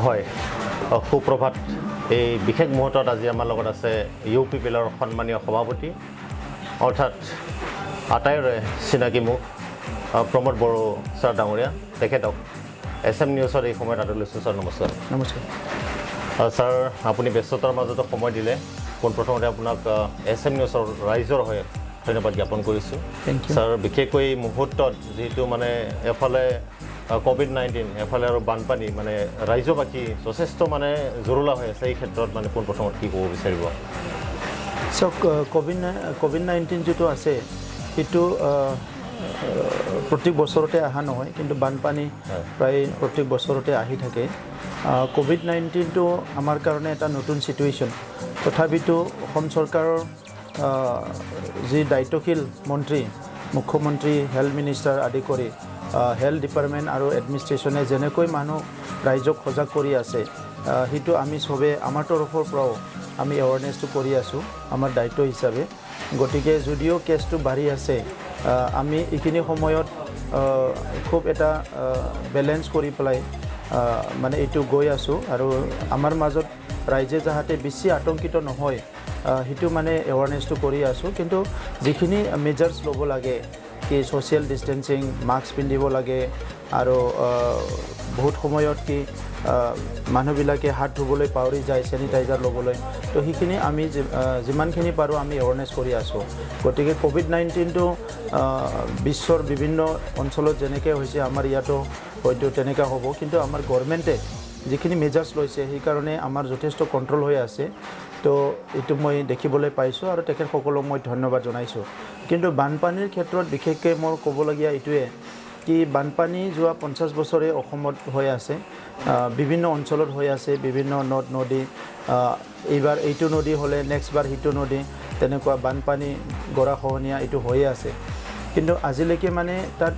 হয় সুপ্ৰভাত এই বিশেষ মুহূৰ্তত আজি আমাৰ লগত আছে UPPLৰ সন্মানীয় সভাপতি অৰ্থাৎ আটাইৰে চিনাকি মুখ প্ৰমোদ বড়ো ছাৰ ডাঙৰীয়া তেখেতক SM নিউজৰ এই সময়ত আদৰি লৈছোঁ ছাৰ নমস্কাৰ নমস্কাৰ ছাৰ আপুনি ব্যস্ততাৰ মাজতো সময় দিলে পোনপ্ৰথমতে আপোনাক SM নিউজৰ ৰাইজৰ হৈ ধন্যবাদ জ্ঞাপন কৰিছোঁ ছাৰ বিশেষকৈ এই মুহূৰ্তত যিহেতু মানে এফালে COVID-19 এফালে আৰু বানপানী মানে ৰাজ্যবাসী যথেষ্ট মানে জৰুলা হৈ আছে এই ক্ষেত্ৰত মানে পোনপ্ৰথমত কি ক'ব বিচাৰিব চাওক COVID-19 যিটো আছে সেইটো প্ৰত্যেক বছৰতে অহা নহয় কিন্তু বানপানী প্ৰায় প্ৰত্যেক বছৰতে আহি থাকে COVID-19টো আমাৰ কাৰণে এটা নতুন সিচুৱেশ্যন তথাপিতো অসম চৰকাৰৰ যি দায়িত্বশীল মন্ত্ৰী মুখ্যমন্ত্ৰী হেল্থ মিনিষ্টাৰ আদি কৰি হেল্থ ডিপাৰ্টমেণ্ট আৰু এডমিনিষ্ট্ৰেশ্যনে যেনেকৈ মানুহ ৰাইজক সজাগ কৰি আছে সেইটো আমি সবে আমাৰ তৰফৰ পৰাও আমি এৱাৰনেছটো কৰি আছোঁ আমাৰ দায়িত্ব হিচাপে গতিকে যদিও কেছটো বাঢ়ি আছে আমি এইখিনি সময়ত খুব এটা বেলেঞ্চ কৰি পেলাই মানে এইটো গৈ আছোঁ আৰু আমাৰ মাজত ৰাইজে যাতে বেছি আতংকিত নহয় সেইটো মানে এৱাৰনেছটো কৰি আছোঁ কিন্তু যিখিনি মেজাৰ্ছ ল'ব লাগে কি সোশ্যাল ডিষ্টেন্সিং মাস্ক পিন্ধিব লাগে আৰু বহুত সময়ত কি মানুহবিলাকে হাত ধুবলৈ পাহৰি যায় চেনিটাইজাৰ ল'বলৈ তো সেইখিনি আমি যিমানখিনি পাৰোঁ আমি এৱাৰনেছ কৰি আছোঁ গতিকে COVID-19টো বিশ্বৰ বিভিন্ন অঞ্চলত যেনেকৈ হৈছে আমাৰ ইয়াতো হয়তো তেনেকুৱা হ'ব কিন্তু আমাৰ গভৰ্ণমেণ্টে যিখিনি মেজাৰ্ছ লৈছে সেইকাৰণে আমাৰ যথেষ্ট কণ্ট্ৰল হৈ আছে তো এইটো মই দেখিবলৈ পাইছোঁ আৰু তেখেতসকলক মই ধন্যবাদ জনাইছোঁ কিন্তু বানপানীৰ ক্ষেত্ৰত বিশেষকৈ মোৰ ক'বলগীয়া এইটোৱে কি বানপানী যোৱা 50 বছৰে অসমত হৈ আছে বিভিন্ন অঞ্চলত হৈ আছে বিভিন্ন নদ নদী এইবাৰ এইটো নদী হ'লে নেক্সট বাৰ সিটো নদী তেনেকুৱা বানপানী গৰাখহনীয়া এইটো হৈয়ে আছে কিন্তু আজিলৈকে মানে তাত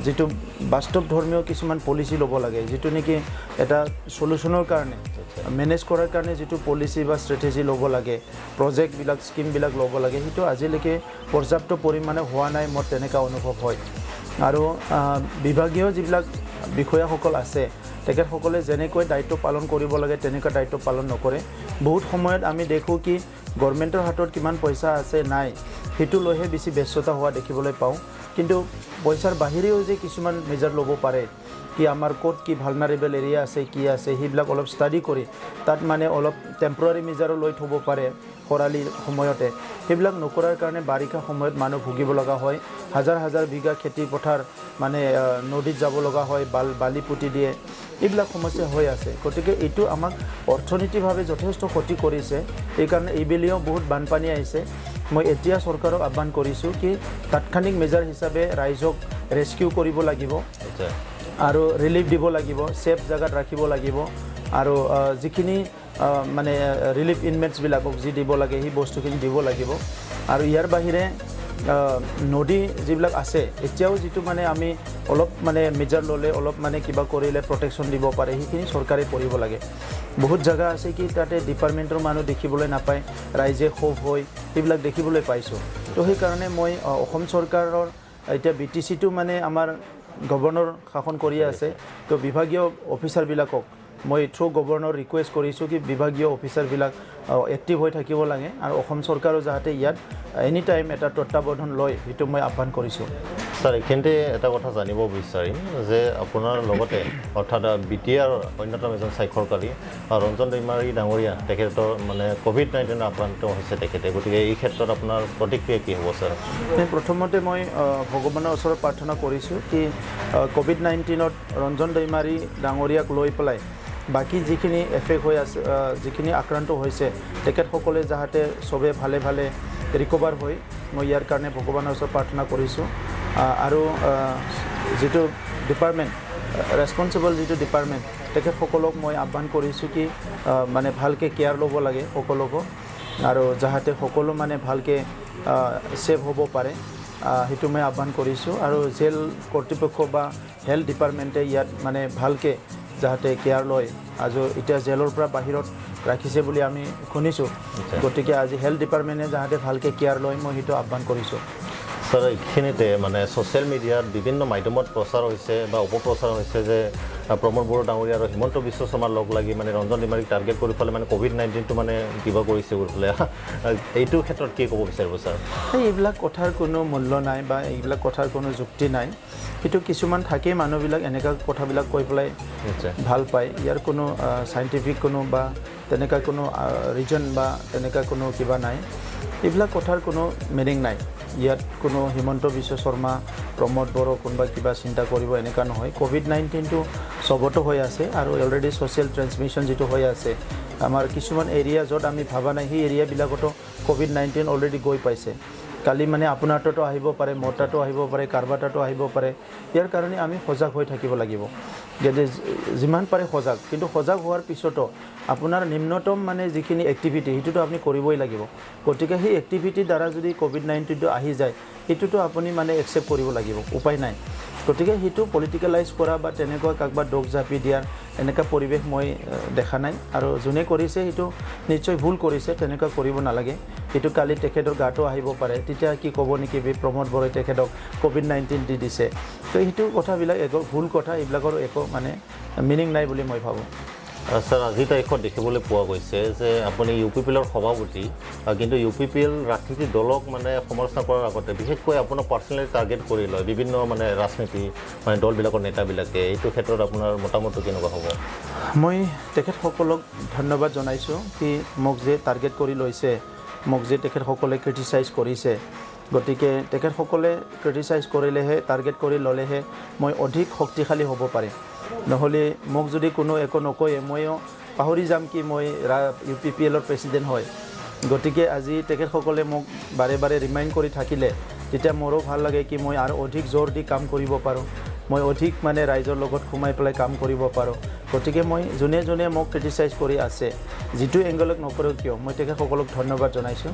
যিটো বাস্তৱ ধৰ্মীয় কিছুমান পলিচি ল'ব লাগে যিটো নেকি এটা সলিউশনৰ কাৰণে মেনেজ কৰাৰ কাৰণে যিটো পলিচি বা ষ্ট্ৰেটেজি ল'ব লাগে প্ৰজেক্টবিলাক স্কিমবিলাক ল'ব লাগে সেইটো আজিলৈকে পৰ্যাপ্ত পৰিমাণে হোৱা নাই মোৰ তেনেকুৱা অনুভৱ হয় আৰু বিভাগীয় যিবিলাক বিষয়াসকল আছে তেখেতসকলে যেনেকৈ দায়িত্ব পালন কৰিব লাগে তেনেকুৱা দায়িত্ব পালন নকৰে বহুত সময়ত আমি দেখোঁ কি গভৰ্ণমেণ্টৰ হাতত কিমান পইচা আছে নাই সেইটো লৈহে বেছি ব্যস্ততা হোৱা দেখিবলৈ পাওঁ কিন্তু পইচাৰ বাহিৰেও যে কিছুমান মেজাৰ ল'ব পাৰে কি আমাৰ ক'ত কি ভালনাৰেবল এৰিয়া আছে কি আছে সেইবিলাক অলপ ষ্টাডি কৰি তাত মানে অলপ টেম্পৰাৰী মেজাৰো লৈ থ'ব পাৰে খৰালিৰ সময়তে সেইবিলাক নকৰাৰ কাৰণে বাৰিষা সময়ত মানুহ ভুগিব লগা হয় হাজাৰ হাজাৰ বিঘা খেতি পথাৰ মানে নদীত যাব লগা হয় বালি পুতি দিয়ে এইবিলাক সমস্যা হৈ আছে গতিকে এইটো আমাক অৰ্থনৈতিকভাৱে যথেষ্ট ক্ষতি কৰিছে এইকাৰণে এইবেলিও বহুত বানপানী আহিছে মই এতিয়া চৰকাৰক আহ্বান কৰিছোঁ কি তাৎক্ষণিক মেজাৰ হিচাপে ৰাইজক ৰেস্কিউ কৰিব লাগিব আৰু ৰিলিফ দিব লাগিব সেফ জায়গাত ৰাখিব লাগিব আৰু যিখিনি মানে ৰিলিফ ইনমেটছবিলাকক যি দিব লাগে সেই বস্তুখিনি দিব লাগিব আৰু ইয়াৰ বাহিৰে নদী যিবিলাক আছে এতিয়াও যিটো মানে আমি অলপ মানে মেজাৰ ল'লে অলপ মানে কিবা কৰিলে প্ৰটেকশ্যন দিব পাৰে সেইখিনি চৰকাৰে কৰিব লাগে বহুত জায়গা আছে কি তাতে ডিপাৰ্টমেণ্টৰ মানুহ দেখিবলৈ নাপায় ৰাইজে ক্ষোভ হয় সেইবিলাক দেখিবলৈ পাইছোঁ তো সেইকাৰণে মই অসম চৰকাৰৰ এতিয়া BTCটো মানে আমাৰ গভৰ্ণৰ শাসন কৰি আছে তো বিভাগীয় অফিচাৰবিলাকক মই থ্ৰু গভৰ্ণৰ ৰিকুৱেষ্ট কৰিছোঁ কি বিভাগীয় অফিচাৰবিলাক এক্টিভ হৈ থাকিব লাগে আৰু অসম চৰকাৰো যাতে ইয়াত এনি টাইম এটা তত্ত্বাৱধান লয় সেইটো মই আহ্বান কৰিছোঁ ছাৰ এইখিনিতে এটা কথা জানিব বিচাৰিম যে আপোনাৰ লগতে অৰ্থাৎ BTR অন্যতম এজন স্বাক্ষৰকাৰী ৰঞ্জন দৈমাৰী ডাঙৰীয়া তেখেতৰ মানে COVID-19 আক্ৰান্ত হৈছে তেখেতে গতিকে এই ক্ষেত্ৰত আপোনাৰ প্ৰতিক্ৰিয়া কি হ'ব ছাৰ প্ৰথমতে মই ভগৱানৰ ওচৰত প্ৰাৰ্থনা কৰিছোঁ কি COVID-19ত ৰঞ্জন দৈমাৰী ডাঙৰীয়াক লৈ পেলাই বাকি যিখিনি এফেক্ট হৈ আছে যিখিনি আক্ৰান্ত হৈছে তেখেতসকলে যাতে সবে ভালে ভালে ৰিকভাৰ হৈ মই ইয়াৰ কাৰণে ভগৱানৰ ওচৰত প্ৰাৰ্থনা কৰিছোঁ আৰু যিটো ডিপাৰ্টমেণ্ট ৰেছপন্সিবল যিটো ডিপাৰ্টমেণ্ট তেখেতসকলক মই আহ্বান কৰিছোঁ কি মানে ভালকৈ কেয়াৰ ল'ব লাগে সকলোকো আৰু যাতে সকলো মানে ভালকৈ ছেভ হ'ব পাৰে সেইটো মই আহ্বান কৰিছোঁ আৰু জেল কৰ্তৃপক্ষ বা হেল্থ ডিপাৰ্টমেণ্টে ইয়াত মানে ভালকৈ যাতে কেয়াৰ লয় আজি এতিয়া জেলৰ পৰা বাহিৰত ৰাখিছে বুলি আমি শুনিছোঁ গতিকে আজি হেল্থ ডিপাৰ্টমেণ্টে যাতে ভালকৈ কেয়াৰ লয় মই সেইটো আহ্বান কৰিছোঁ ছাৰ এইখিনিতে মানে ছ'চিয়েল মিডিয়াত বিভিন্ন মাধ্যমত প্ৰচাৰ হৈছে বা অপপ্ৰচাৰ হৈছে যে প্ৰমোদ বড়ো ডাঙৰীয়া আৰু হিমন্ত বিশ্ব শৰ্মাৰ লগ লাগি মানে ৰঞ্জন ডিমাৰীক টাৰ্গেট কৰি পেলাই মানে COVID-19টো মানে কিবা কৰিছে কৰি পেলাই এইটো ক্ষেত্ৰত কি ক'ব বিচাৰিব ছাৰ এইবিলাক কথাৰ কোনো মূল্য নাই বা এইবিলাক কথাৰ কোনো যুক্তি নাই কিন্তু কিছুমান থাকেই মানুহবিলাক এনেকুৱা কথাবিলাক কৈ পেলাই ভাল পায় ইয়াৰ কোনো সাইণ্টিফিক কোনো বা তেনেকুৱা কোনো ৰিজন বা তেনেকুৱা কোনো কিবা নাই এইবিলাক কথাৰ কোনো মিনিং নাই ইয়াত কোনো হিমন্ত বিশ্ব শৰ্মা প্ৰমোদ বড়ো কোনোবা কিবা চিন্তা কৰিব এনেকুৱা নহয় COVID-19টো চবতো হৈ আছে আৰু অলৰেডি ছ'চিয়েল ট্ৰেন্সমিশ্যন যিটো হৈ আছে আমাৰ কিছুমান এৰিয়া য'ত আমি ভাবা নাই সেই এৰিয়াবিলাকতো COVID-19 অলৰেডি গৈ পাইছে কালি মানে আপোনাৰ তাতো আহিব পাৰে মোৰ তাতো আহিব পাৰে কাৰোবাৰ তাতো আহিব পাৰে ইয়াৰ কাৰণে আমি সজাগ হৈ থাকিব লাগিব যে যিমান পাৰে সজাগ কিন্তু সজাগ হোৱাৰ পিছতো আপোনাৰ নিম্নতম মানে যিখিনি এক্টিভিটি সেইটোতো আপুনি কৰিবই লাগিব গতিকে সেই এক্টিভিটিৰ দ্বাৰা যদি COVID-19টো আহি যায় সেইটোতো আপুনি মানে একচেপ্ট কৰিব লাগিব উপায় নাই গতিকে সেইটো পলিটিকেলাইজ কৰা বা তেনেকুৱা কাকবা দোষ জাপি দিয়াৰ এনেকুৱা পৰিৱেশ মই দেখা নাই আৰু যোনে কৰিছে সেইটো নিশ্চয় ভুল কৰিছে তেনেকুৱা কৰিব নালাগে সেইটো কালি তেখেতৰ গাটো আহিব পাৰে তেতিয়া কি ক'ব নেকি প্ৰমোদ বড়োই তেখেতক COVID-19 দি দিছে তো সেইটো কথাবিলাক একো ভুল কথা এইবিলাকৰ একো মানে মিনিং নাই বুলি মই ভাবোঁ ছাৰ আজি তাৰিখত দেখিবলৈ পোৱা গৈছে যে আপুনি UPPLৰ সভাপতি কিন্তু UPPL ৰাজনীতি দলক মানে সমালোচনা কৰাৰ আগতে বিশেষকৈ আপোনাক পাৰ্চনেলি টাৰ্গেট কৰি লয় বিভিন্ন মানে ৰাজনীতি মানে দলবিলাকৰ নেতাবিলাকে এইটো ক্ষেত্ৰত আপোনাৰ মতামতটো কেনেকুৱা হ'ব মই তেখেতসকলক ধন্যবাদ জনাইছোঁ কি মোক যে টাৰ্গেট কৰি লৈছে মোক যে তেখেতসকলে ক্ৰিটিচাইজ কৰিছে গতিকে তেখেতসকলে ক্ৰিটিচাইজ কৰিলেহে টাৰ্গেট কৰি ল'লেহে মই অধিক শক্তিশালী হ'ব পাৰিম নহ'লে মোক যদি কোনো একো নকয়ে ময়ো পাহৰি যাম কি মই UPPLৰ প্ৰেছিডেণ্ট হয় গতিকে আজি তেখেতসকলে মোক বাৰে বাৰে ৰিমাইণ্ড কৰি থাকিলে তেতিয়া মোৰো ভাল লাগে কি মই আৰু অধিক জোৰ দি কাম কৰিব পাৰোঁ মই অধিক মানে ৰাইজৰ লগত সোমাই পেলাই কাম কৰিব পাৰোঁ গতিকে মই যোনে যোনে মোক ক্ৰিটিচাইজ কৰি আছে যিটো এংগলত নকৰোঁ কিয় মই তেখেতসকলক ধন্যবাদ জনাইছোঁ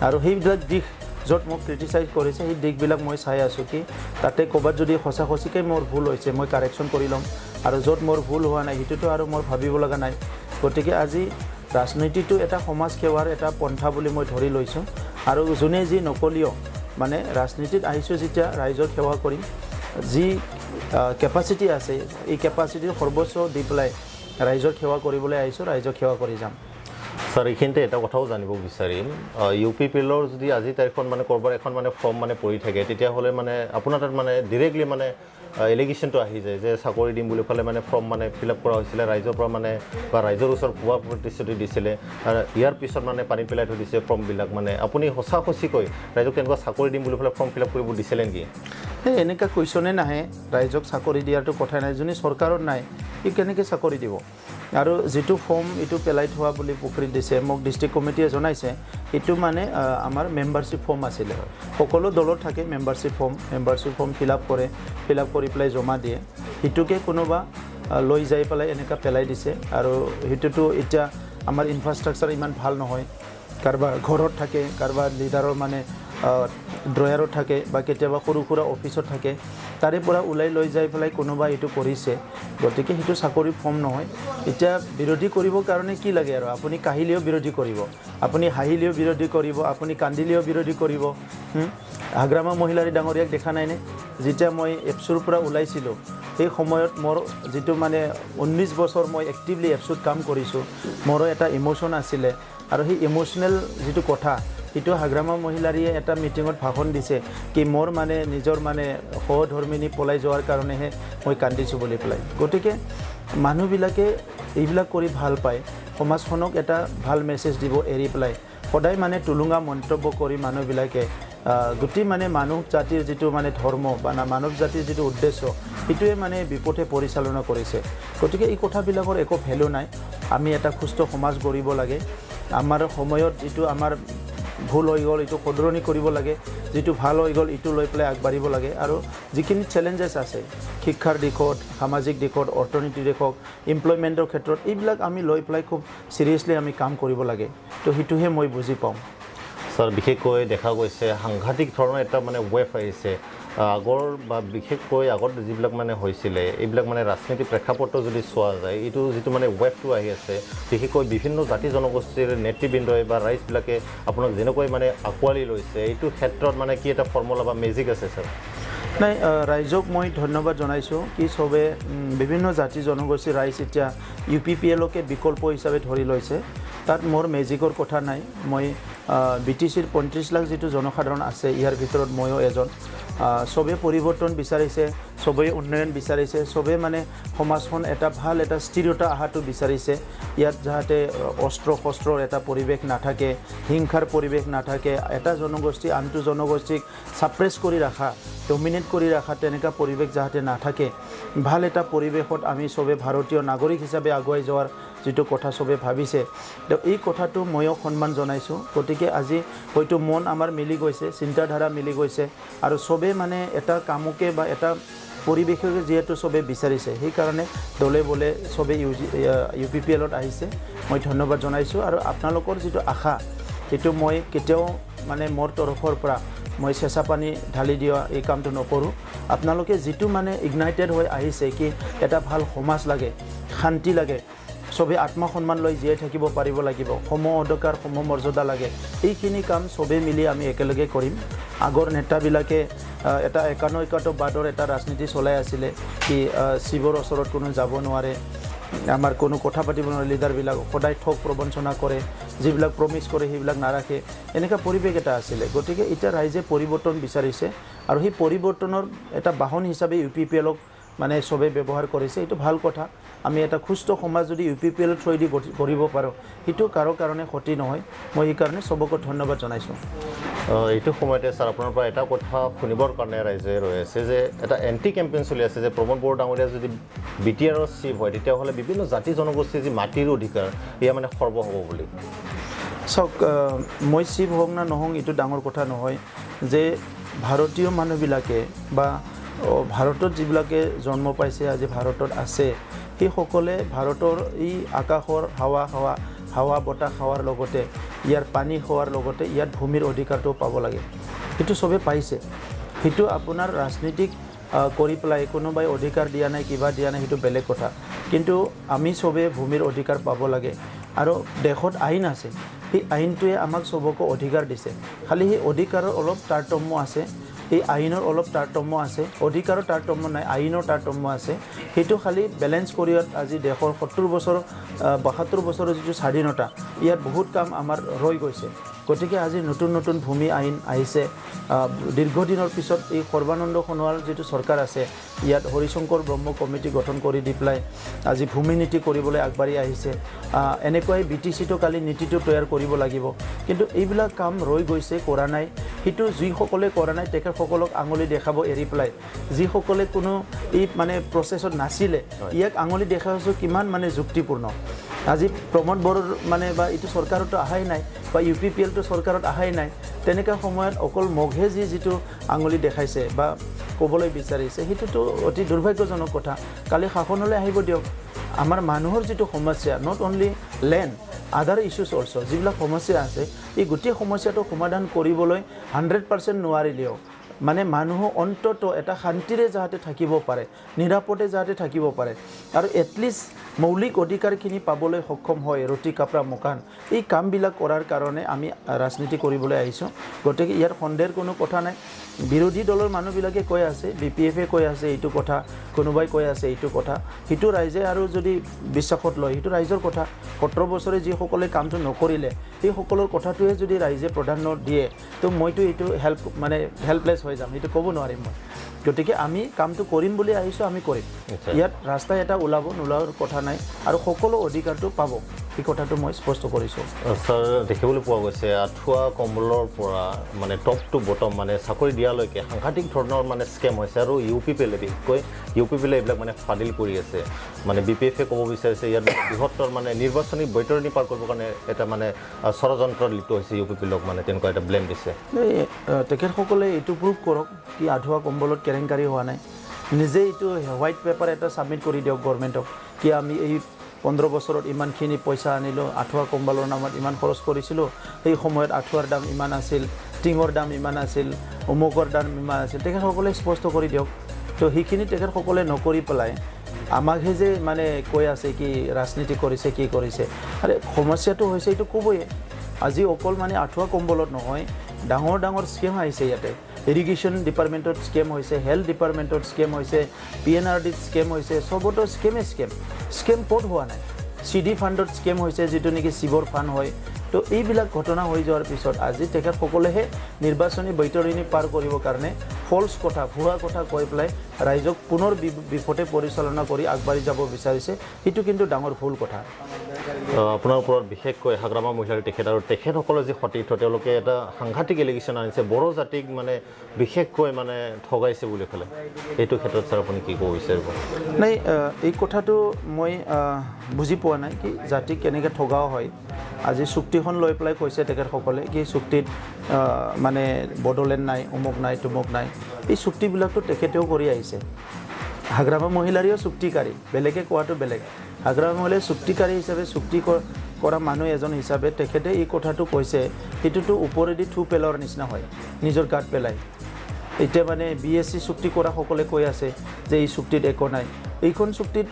আৰু সেইবিলাক দিশ য'ত মোক ক্ৰিটিচাইজ কৰিছে সেই দিশবিলাক মই চাই আছোঁ কি তাতে ক'ৰবাত যদি সঁচা সঁচিকৈ মোৰ ভুল হৈছে মই কাৰেকশ্যন কৰি ল'ম আৰু য'ত মোৰ ভুল হোৱা নাই সেইটোতো আৰু মোৰ ভাবিব লগা নাই গতিকে আজি ৰাজনীতিটো এটা সমাজ সেৱাৰ এটা পন্থা বুলি মই ধৰি লৈছোঁ আৰু যোনে যি নকলিও মানে ৰাজনীতিত আহিছোঁ যেতিয়া ৰাইজৰ সেৱা কৰিম যি কেপাচিটি আছে এই কেপাচিটিৰ সৰ্বোচ্চ দি পেলাই ৰাইজৰ সেৱা কৰিবলৈ আহিছোঁ ৰাইজক সেৱা কৰি যাম ছাৰ এইখিনিতে এটা কথাও জানিব বিচাৰিম UPPLৰ যদি আজি তাৰিখত মানে ক'ৰবাৰ এখন মানে ফৰ্ম মানে পৰি থাকে তেতিয়াহ'লে মানে আপোনাৰ তাত মানে ডিৰেক্টলি মানে এলিগেশ্যনটো আহি যায় যে চাকৰি দিম বুলি পেলাই মানে ফৰ্ম মানে ফিল আপ কৰা হৈছিলে ৰাইজৰ পৰা মানে বা ৰাইজৰ ওচৰত ভুৱা প্ৰতিশ্ৰুতি দিছিলে আৰু ইয়াৰ পিছত মানে পানী পেলাই থৈ দিছে ফৰ্মবিলাক মানে আপুনি সঁচা সঁচিকৈ ৰাইজক তেনেকুৱা চাকৰি দিম বুলি পেলাই ফৰ্ম ফিল আপ কৰিব দিছিলে নেকি এনেকুৱা কুৱেশ্যনে নাহে ৰাইজক চাকৰি দিয়াৰটো কথা নাই যোনে চৰকাৰত নাই সি কেনেকৈ চাকৰি দিব আৰু যিটো ফৰ্ম এইটো পেলাই থোৱা বুলি পুখুৰীত দিছে মোক ডিষ্ট্ৰিক্ট কমিটিয়ে জনাইছে এইটো মানে আমাৰ মেম্বাৰশ্বিপ ফৰ্ম আছিলে সকলো দলত থাকে মেম্বাৰশ্বিপ ফৰ্ম ফিল আপ কৰি পেলাই জমা দিয়ে সেইটোকে কোনোবা লৈ যাই পেলাই এনেকুৱা পেলাই দিছে আৰু সেইটোতো এতিয়া আমাৰ ইনফ্ৰাষ্ট্ৰাকচাৰ ইমান ভাল নহয় কাৰোবাৰ ঘৰত থাকে কাৰোবাৰ লিডাৰৰ মানে ড্ৰয়াৰত থাকে বা কেতিয়াবা সৰু সুৰা অফিচত থাকে তাৰে পৰা ওলাই লৈ যাই পেলাই কোনোবা এইটো কৰিছে গতিকে সেইটো চাকৰি ফৰ্ম নহয় এতিয়া বিৰোধী কৰিবৰ কাৰণে কি লাগে আৰু আপুনি কাহিলেও বিৰোধী কৰিব আপুনি হাঁহিলেও বিৰোধী কৰিব আপুনি কান্দিলেও বিৰোধী কৰিব হাগ্ৰামা মহিলাৰী ডাঙৰীয়াক দেখা নাইনে যেতিয়া মই এপছুৰ পৰা ওলাইছিলোঁ সেই সময়ত মোৰ যিটো মানে 19 বছৰ মই এক্টিভলি এপছুত কাম কৰিছোঁ মোৰো এটা ইমোশ্যন আছিলে আৰু সেই ইমোশ্যনেল যিটো কথা সেইটো হাগ্ৰামা মহিলাৰীয়ে এটা মিটিঙত ভাষণ দিছে কি মোৰ মানে নিজৰ মানে সহধৰ্মিনী পলাই যোৱাৰ কাৰণেহে মই কান্দিছোঁ বুলি পেলাই গতিকে মানুহবিলাকে এইবিলাক কৰি ভাল পায় সমাজখনক এটা ভাল মেছেজ দিব এৰি পেলাই সদায় মানে টুলুঙা মন্তব্য কৰি মানুহবিলাকে গোটেই মানে মানৱ জাতিৰ যিটো মানে ধৰ্ম বা মানৱ জাতিৰ যিটো উদ্দেশ্য সেইটোৱে মানে বিপথে পৰিচালনা কৰিছে গতিকে এই কথাবিলাকৰ একো ভেলু নাই আমি এটা সুস্থ সমাজ গঢ়িব লাগে আমাৰ সময়ত যিটো আমাৰ ভুল হৈ গ'ল এইটো শুধৰণি কৰিব লাগে যিটো ভাল হৈ গ'ল এইটো লৈ পেলাই আগবাঢ়িব লাগে আৰু যিখিনি চেলেঞ্জেছ আছে শিক্ষাৰ দিশত সামাজিক দিশত অৰ্থনীতিৰ দিশত এমপ্লয়মেণ্টৰ ক্ষেত্ৰত এইবিলাক আমি লৈ পেলাই খুব চিৰিয়াছলি আমি কাম কৰিব লাগে তো সেইটোহে মই বুজি পাওঁ ছাৰ বিশেষকৈ দেখা গৈছে সাংঘাতিক ধৰণৰ এটা মানে ৱেভ আহিছে আগৰ বা বিশেষকৈ আগত যিবিলাক মানে হৈছিলে এইবিলাক মানে ৰাজনীতি প্ৰেক্ষাপটত যদি চোৱা যায় এইটো যিটো মানে ৱেভটো আহি আছে বিশেষকৈ বিভিন্ন জাতি জনগোষ্ঠীৰ নেতৃবৃন্দই বা ৰাইজবিলাকে আপোনাক যেনেকৈ মানে আঁকোৱালি লৈছে এইটো ক্ষেত্ৰত মানে কি এটা ফৰ্মুলা বা মেজিক আছে ছাৰ নাই ৰাইজক মই ধন্যবাদ জনাইছোঁ কি চবে বিভিন্ন জাতি জনগোষ্ঠী ৰাইজ এতিয়া UPPLকে বিকল্প হিচাপে ধৰি লৈছে তাত মোৰ মেজিকৰ কথা নাই মই BTCৰ 35 লাখ যিটো জনসাধাৰণ আছে ইয়াৰ ভিতৰত ময়ো এজন সবে পৰিৱৰ্তন বিচাৰিছে সবে উন্নয়ন বিচাৰিছে সবে মানে সমাজখন এটা ভাল এটা স্থিৰতা আহাটো বিচাৰিছে ইয়াত যাতে অস্ত্ৰ শস্ত্ৰৰ এটা পৰিৱেশ নাথাকে হিংসাৰ পৰিৱেশ নাথাকে এটা জনগোষ্ঠী আনটো জনগোষ্ঠীক সাপ্ৰেছ কৰি ৰাখা ডমিনেট কৰি ৰাখা তেনেকা পৰিৱেশ যাতে নাথাকে ভাল এটা পৰিৱেশত আমি সবে ভাৰতীয় নাগৰিক হিচাপে আগুৱাই যোৱাৰ যেটো কথা সবে ভাবিছে তো এই কথাটো ময়ো সন্মান জনাইছো গতিকে আজি হয়তো মন আমাৰ মিলি গৈছে চিন্তাধাৰা মিলি গৈছে আৰু সবে মানে এটা কামকে বা এটা পৰিৱেশকে যেহেতু সবে বিচাৰিছে সেই কাৰণে দলে বলে সবে UPPLত আহিছে মই ধন্যবাদ জনাইছো আৰু আপোনালোকৰ যেটো আশা এটো মই কেতিয়াও মানে মোৰ তৰফৰ পৰা মই চেঁচা পানী ঢালি দিয়া এই কামটো নকৰোঁ আপোনালোকে যেটো মানে ইগনাইটেড হৈ আহিছে কি এটা ভাল সমাজ লাগে শান্তি লাগে সবে আত্মসন্মান লৈ জীয়াই থাকিব পাৰিব লাগিব সম অধিকাৰ সম মৰ্যাদা লাগে এইখিনি কাম সবে মিলি আমি একেলগে কৰিম আগৰ নেতাবিলাকে এটা একানৈকতবাদৰ এটা ৰাজনীতি চলাই আছিলে কি শিৱৰ ওচৰত কোনো যাব নোৱাৰে আমাৰ কোনো কথা পাতিব নোৱাৰে লিডাৰবিলাক সদায় ঠক প্ৰবঞ্চনা কৰে যিবিলাক প্ৰমিছ কৰে সেইবিলাক নাৰাখে এনেকা পৰিৱেশ এটা আছিলে গতিকে এতিয়া ৰাইজে পৰিৱৰ্তন বিচাৰিছে আৰু সেই পৰিৱৰ্তনৰ এটা বাহন হিচাপে UPPLক মানে সবে ব্যৱহাৰ কৰিছে এটো ভাল কথা আমি এটা সুস্থ সমাজ যদি UPPL থ্ৰুদি কৰিব পাৰো এটো কাৰো কাৰণে ক্ষতি নহয় মই এই কাৰণে সবক ধন্যবাদ জনাইছো এইটো সময়তে স্যাৰ আপোনাৰ পৰা এটা কথা শুনিবৰ কাৰণে ৰাইজে ৰৈ আছে যে এটা এন্টি কেম্পেইন চলি আছে যে প্ৰমোদ বড়ো ডাঙৰীয়া যদি BTRৰ চিফ হয় তেতিয়াহ'লে বিভিন্ন জাতি জনগোষ্ঠীৰ যি মাটিৰ অধিকাৰ ইয়া মানে সৰ্ব হ'ব বুলি সক মই চিফ হওক না নহং এটো ডাঙৰ কথা নহয় যে ভাৰতীয় মানুহবিলাকে বা ভাৰতত যিবিলাকে জন্ম পাইছে আজি ভাৰতত আছে সেই সকলে ভাৰতৰ এই আকাশৰ হাৱা বতাহ খাৱাৰ লগতে ইয়াৰ পানী খোৱাৰ লগতে ইয়াত ভূমিৰ অধিকাৰটো পাব লাগে এটো সবে পাইছে হেতু আপোনাৰ ৰাজনীতিক কৰি পেলাই কোনোবাই অধিকাৰ দিয়া নাই কিবা দিয়া নাই হেতু বেলেগ কথা কিন্তু আমি সবে ভূমিৰ অধিকাৰ পাব লাগে আৰু দেশত আইন আছে এই আইনটোৱে আমাক সবক অধিকাৰ দিছে খালি এই অধিকাৰৰ অলপ তাৰতম্য আছে এই আইনৰ অলপ তাৰতম্য আছে অধিকাৰৰ তাৰতম্য নাই আইনৰ তাৰতম্য আছে হেতু খালি বেলেন্স কৰিয়াত আজি দেশৰ 70 বছৰ 72 বছৰৰ যেটো স্বাধীনতা ইয়াত বহুত কাম আমাৰ ৰৈ গৈছে গতিকে আজি নতুন ভূমি আইন আহিছে দীৰ্ঘদিনৰ পিছত এই সৰ্বানন্দ সোণোৱাল যেটো চৰকাৰ আছে ইয়াত হৰিশংকৰ ব্ৰহ্ম কমিটি গঠন কৰি দিপলাই আজি ভূমি নীতি কৰিবলৈ আগবাঢ়ি আহিছে এনেকৈ BTCটো কালি নীতিটো তৈয়াৰ কৰিব লাগিব কিন্তু এইবিলাক কাম ৰৈ গৈছে কৰা নাই হিটো যিসকলে কৰা নাই তেখেতসকলক আঙুলি দেখাব এৰি পেলাই যিসকলে কোনো এই মানে প্ৰসেছত নাছিলে ইয়াক আঙুলি দেখাইছো কিমান মানে যুক্তিপূৰ্ণ আজি প্ৰমোদ বড়োৰ মানে বা এইটো চৰকাৰতো আহাই নাই বা UPPLটো চৰকাৰত আহাই নাই তেনেকা সময়ত অকল মঘে যিটো আঙুলি দেখাইছে বা ক'বলৈ বিচাৰিছে হেতুটো অতি দুৰ্ভাগ্যজনক কথা কালি শাসনলৈ আহিব দিয়ক আমাৰ মানুহৰ যেটো সমস্যা নট অনলি ল্যান্ড আদাৰ ইস্যুজ অলসো যিবিলাক সমস্যা আছে এই গোটেই সমস্যাটো সমাধান কৰিবলৈ 100% নোৱাৰিলেও মানে মানুহ অন্তত এটা শান্তিৰে যাতে থাকিব পাৰে নিৰাপদে যাতে থাকিব পাৰে আৰু এটলিষ্ট মৌলিক অধিকাৰখিনি পাবলৈ সক্ষম হয় ৰুটি কাপৰা মকান এই কামবিলাক কৰাৰ কাৰণে আমি ৰাজনীতি কৰিবলৈ আহিছো গতিকে ইয়াৰ সন্দেহৰ কোনো কথা নাই বিৰোধী দলৰ মানুহবিলাকে কৈ আছে BPF কৈ আছে এইটো কথা কোনোবাই কৈ আছে এইটো কথা হিটো ৰাইজে আৰু যদি বিশ্বাসত লয় হিটো ৰাইজৰ কথা 17 বছৰে যি সকলে কামটো নকৰিলে এই সকলৰ কথাটোৱে যদি ৰাইজে প্ৰাধান্য দিয়ে তো মইতো এইটো হেল্পলেছ হৈ যাম এইটো ক'ব নোৱাৰিম মই গতিকে আমি কামটো কৰিম বুলি আহিছো আমি কৰিম ইয়াত ৰাস্তা এটা ওলাব নোলাৰ কথা নাই আৰু সকলো অধিকাৰটো পাব এই কথাটো মই স্পষ্ট কৰিছো স্যাৰ দেখিবলৈ পোৱা গৈছে আঠুৱা কম্বলৰ পৰা মানে টপ টু বটম মানে চাকৰি দিয়ালৈকে সাংঘাতিক ধৰণৰ মানে স্কেম হৈছে আৰু UPPL এইবিলাক মানে ফাদিল কৰি আছে মানে BPF ক'ব বিচাৰিছে ইয়াত বৃহত্তৰ মানে নিৰ্বাচনী বৈতৰণি পাৰ কৰিবৰ কাৰণে এটা মানে ষড়যন্ত্ৰ লিপ্ত হৈছে UPPLক মানে তেনেকুৱা এটা ব্লেম দিছে তেখেতসকলে এইটো প্ৰুভ কৰক কি আঠুৱা কম্বলত কেৰেংকাৰী হোৱা নাই নিজে এইটো হোৱাইট পেপাৰ এটা সাবমিট কৰি দিয়ক গভৰ্ণমেণ্টক কি আমি এই 15 বছৰত ইমানখিনি পইচা আনিলো আঠুৱা কম্বলৰ নামত ইমান খৰচ কৰিছিলো এই সময়ত আঠুৱাৰ দাম ইমান আছিল টিঙৰ দাম ইমান আছিল অমুকৰ দাম ইমান আছিল তেখেতসকলে স্পষ্ট কৰি দিয়ক তো সেইখিনি তেখেতসকলে নকৰি পেলাই আমাকহে যে মানে কৈ আছে কি ৰাজনীতি কৰিছে কি কৰিছে আৰে সমস্যাটো হৈছে এইটো ক'বই আজি অকল মানে আঠুৱা কম্বলত নহয় ডাঙৰ স্কিম আহিছে ইয়াতে ইৰিগেশ্যন ডিপাৰ্টমেণ্টত স্কেম হৈছে, হেল্থ ডিপাৰ্টমেণ্টত স্কেম হৈছে, PNRDত স্কেম হৈছে, চবতো স্কেম ক'ত হোৱা নাই। CD ফাণ্ডত স্কেম হৈছে, যিটো নেকি শিৱৰ ফাণ্ড হয়। তো এইবিলাক ঘটনা হৈ যোৱাৰ পিছত আজি তেখেতসকলেহে নিৰ্বাচনী বৈতৰণি পাৰ কৰিবৰ কাৰণে ফল্ছ কথা, ভুৱা কথা কৈ পেলাই ৰাইজক পুনৰ বিপথে পৰিচালনা কৰি আগবাঢ়ি যাব বিচাৰিছে। সেইটো কিন্তু ডাঙৰ ভুল কথা। আপোনাৰ ওপৰত বিশেষকৈ হাগ্ৰামা মহিলাৰ তেখেত আৰু তেখেতসকলৰ যি সতীৰ্থ, তেওঁলোকে এটা সাংঘাতিক এলিগেশ্যন আনিছে, বড়ো জাতিক মানে বিশেষকৈ মানে ঠগাইছে বুলি ক'লে। এইটো ক্ষেত্ৰত ছাৰ আপুনি কি ক'ব বিচাৰিব? নাই, এই কথাটো মই বুজি পোৱা নাই কি জাতিক কেনেকৈ ঠগাও হয়। আজি চুক্তিখন লৈ পেলাই কৈছে তেখেতসকলে কি চুক্তিত মানে বড়োলেণ্ড নাই, অমুক নাই, তুমুক নাই। এই চুক্তিবিলাকতো তেখেতেও কৰি আহিছে। হাগ্ৰামা মহিলাৰীও চুক্তিকাৰী, বেলেগে কোৱাটো বেলেগ। হাগ্ৰামা মহিলাই চুক্তিকাৰী হিচাপে চুক্তি কৰা মানুহ এজন হিচাপে তেখেতে এই কথাটো কৈছে, সেইটোতো ওপৰেদি থু পেলোৱাৰ নিচিনা হয়, নিজৰ গাত পেলাই। এতিয়া মানে BSc চুক্তি কৰা সকলে কৈ আছে যে এই চুক্তিত একো নাই। এইখন চুক্তিত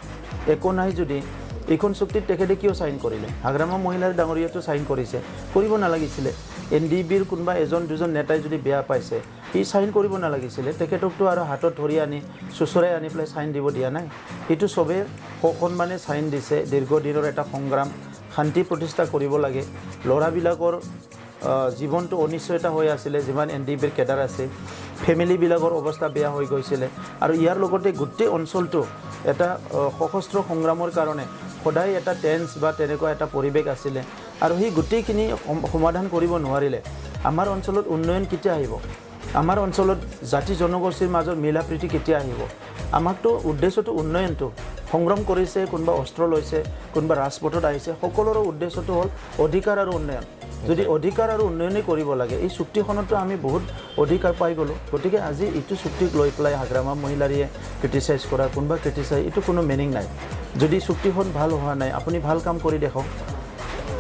একো নাই যদি এইখন চুক্তিত তেখেতে কিয় চাইন কৰিলে? হাগ্ৰামা মহিলাৰ ডাঙৰীয়াটো চাইন কৰিছে, কৰিব নালাগিছিলে। NDBৰ কোনোবা এজন দুজন নেতাই যদি বেয়া পাইছে, সি চাইন কৰিব নালাগিছিলে। তেখেতকতো আৰু হাতত ধৰি আনি চুচৰাই আনি পেলাই চাইন দিব দিয়া নাই। সেইটো চবেই সন্মানে চাইন দিছে। দীৰ্ঘদিনৰ এটা সংগ্ৰাম, শান্তি প্ৰতিষ্ঠা কৰিব লাগে। ল'ৰাবিলাকৰ জীৱনটো অনিশ্চয়তা হৈ আছিলে, যিমান NDBৰ কেডাৰ আছে। ফেমিলিবিলাকৰ অৱস্থা বেয়া হৈ গৈছিলে। আৰু ইয়াৰ লগতে গোটেই অঞ্চলটো এটা সশস্ত্ৰ সংগ্ৰামৰ কাৰণে সদায় এটা টেন্স বা তেনেকুৱা এটা পৰিৱেশ আছিলে। আৰু সেই গোটেইখিনি সমাধান কৰিব নোৱাৰিলে আমাৰ অঞ্চলত উন্নয়ন কেতিয়া আহিব? আমাৰ অঞ্চলত জাতি জনগোষ্ঠীৰ মাজত মিলা প্ৰীতি কেতিয়া আহিব? আমাকতো উদ্দেশ্যটো উন্নয়নটো। সংগ্ৰাম কৰিছে, কোনোবা অস্ত্ৰ লৈছে, কোনোবা ৰাজপথত আহিছে, সকলোৰে উদ্দেশ্যটো হ'ল অধিকাৰ আৰু উন্নয়ন। যদি অধিকাৰ আৰু উন্নয়নেই কৰিব লাগে, এই চুক্তিখনতো আমি বহুত অধিকাৰ পাই গ'লোঁ। গতিকে আজি এইটো চুক্তিক লৈ পেলাই হাগ্ৰামা মহিলাৰীয়ে ক্ৰিটিচাইজ কৰা, কোনোবা ক্ৰিটিচাইজ, এইটো কোনো মিনিং নাই। যদি চুক্তিখন ভাল হোৱা নাই, আপুনি ভাল কাম কৰি দেখাওক।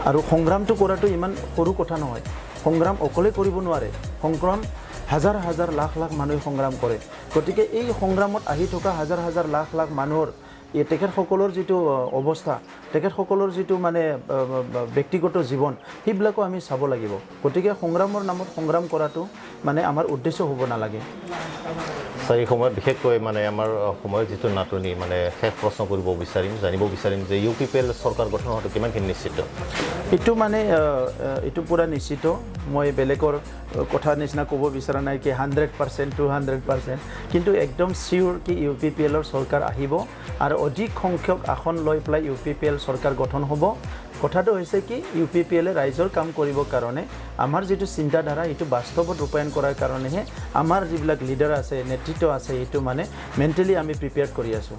আৰু সংগ্ৰামটো কৰাটো ইমান সৰু কথা নহয়। সংগ্ৰাম অকলে কৰিব নোৱাৰে। সংগ্ৰাম হাজাৰ হাজাৰ লাখ লাখ মানুহে সংগ্ৰাম কৰে। গতিকে এই সংগ্ৰামত আহি থকা হাজাৰ হাজাৰ লাখ লাখ মানুহৰ তেখেতসকলৰ যিটো অৱস্থা, তেখেতসকলৰ যিটো মানে ব্যক্তিগত জীৱন, সেইবিলাকো আমি চাব লাগিব। গতিকে সংগ্ৰামৰ নামত সংগ্ৰাম কৰাটো মানে আমাৰ উদ্দেশ্য হ'ব নালাগে। ছাৰ, এই সময়ত বিশেষকৈ মানে আমাৰ সময়ৰ যিটো নাটনি, মানে শেষ প্ৰশ্ন কৰিব বিচাৰিম, জানিব বিচাৰিম যে UPPL চৰকাৰ গঠন হোৱাটো কিমানখিনি নিশ্চিত? এইটো মানে এইটো পূৰা নিশ্চিত। মই বেলেগৰ কথা নিচিনা ক'ব বিচৰা নাই কি 100%, 200%, কিন্তু একদম চিয়'ৰ কি UPPLৰ চৰকাৰ আহিব আৰু অধিক সংখ্যক আসন লৈ পেলাই UPPL চৰকাৰ গঠন হ'ব। কথাটো হৈছে কি UPPLে ৰাইজৰ কাম কৰিবৰ কাৰণে আমাৰ যিটো চিন্তাধাৰা, এইটো বাস্তৱত ৰূপায়ণ কৰাৰ কাৰণেহে আমাৰ যিবিলাক লিডাৰ আছে, নেতৃত্ব আছে, এইটো মানে মেণ্টেলি আমি প্ৰিপেয়াৰ কৰি আছোঁ।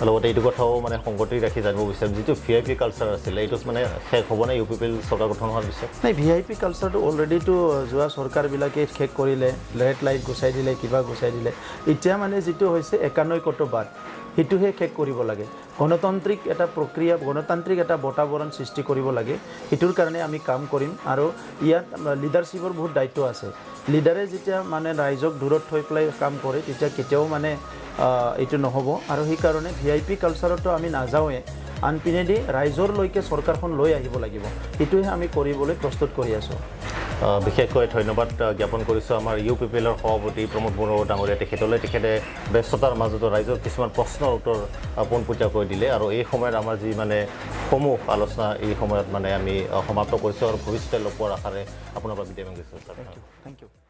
লগতে এইটো কথাও মানে সংগতি ৰাখি জানিব বিচাৰিম, যিটো VIP কালচাৰ আছিলে, এইটো মানে শেষ হ'ব নে UPPL চৰকাৰ গঠন হোৱাৰ পিছত? নাই, VIP কালচাৰটো অলৰেডিটো যোৱা চৰকাৰবিলাকে শেষ কৰিলে, ৰেড লাইট গুচাই দিলে, কিবা গুচাই দিলে। এতিয়া মানে যিটো হৈছে 91বাদ, সেইটোহে শেষ কৰিব লাগে। গণতান্ত্ৰিক এটা প্ৰক্ৰিয়া, গণতান্ত্ৰিক এটা বাতাবৰণ সৃষ্টি কৰিব লাগে। সেইটোৰ কাৰণে আমি কাম কৰিম। আৰু ইয়াত লিডাৰশ্বিপৰ বহুত দায়িত্ব আছে। লিডাৰে যেতিয়া মানে ৰাইজক দূৰত থৈ পেলাই কাম কৰে, তেতিয়া কেতিয়াও মানে এইটো নহ'ব। আৰু সেইকাৰণে VIP কালচাৰতো আমি নাযাওঁৱে, আনপিনেদি ৰাইজৰলৈকে চৰকাৰখন লৈ আহিব লাগিব। সেইটোহে আমি কৰিবলৈ প্ৰস্তুত কৰি আছোঁ। বিশেষকৈ ধন্যবাদ জ্ঞাপন কৰিছোঁ আমাৰ UPPLৰ সভাপতি প্ৰমোদ বড়ো ডাঙৰীয়া তেখেতলৈ। তেখেতে ব্যস্ততাৰ মাজতো ৰাইজৰ কিছুমান প্ৰশ্নৰ উত্তৰ পোনপটীয়াকৈ দিলে। আৰু এই সময়ত আমাৰ যি মানে সমূহ আলোচনা, এই সময়ত মানে আমি সমাপ্ত কৰিছোঁ আৰু ভৱিষ্যতে লগ পোৱাৰ আশাৰে আপোনাৰ পৰা বিদায় মাগিছোঁ। Thank U.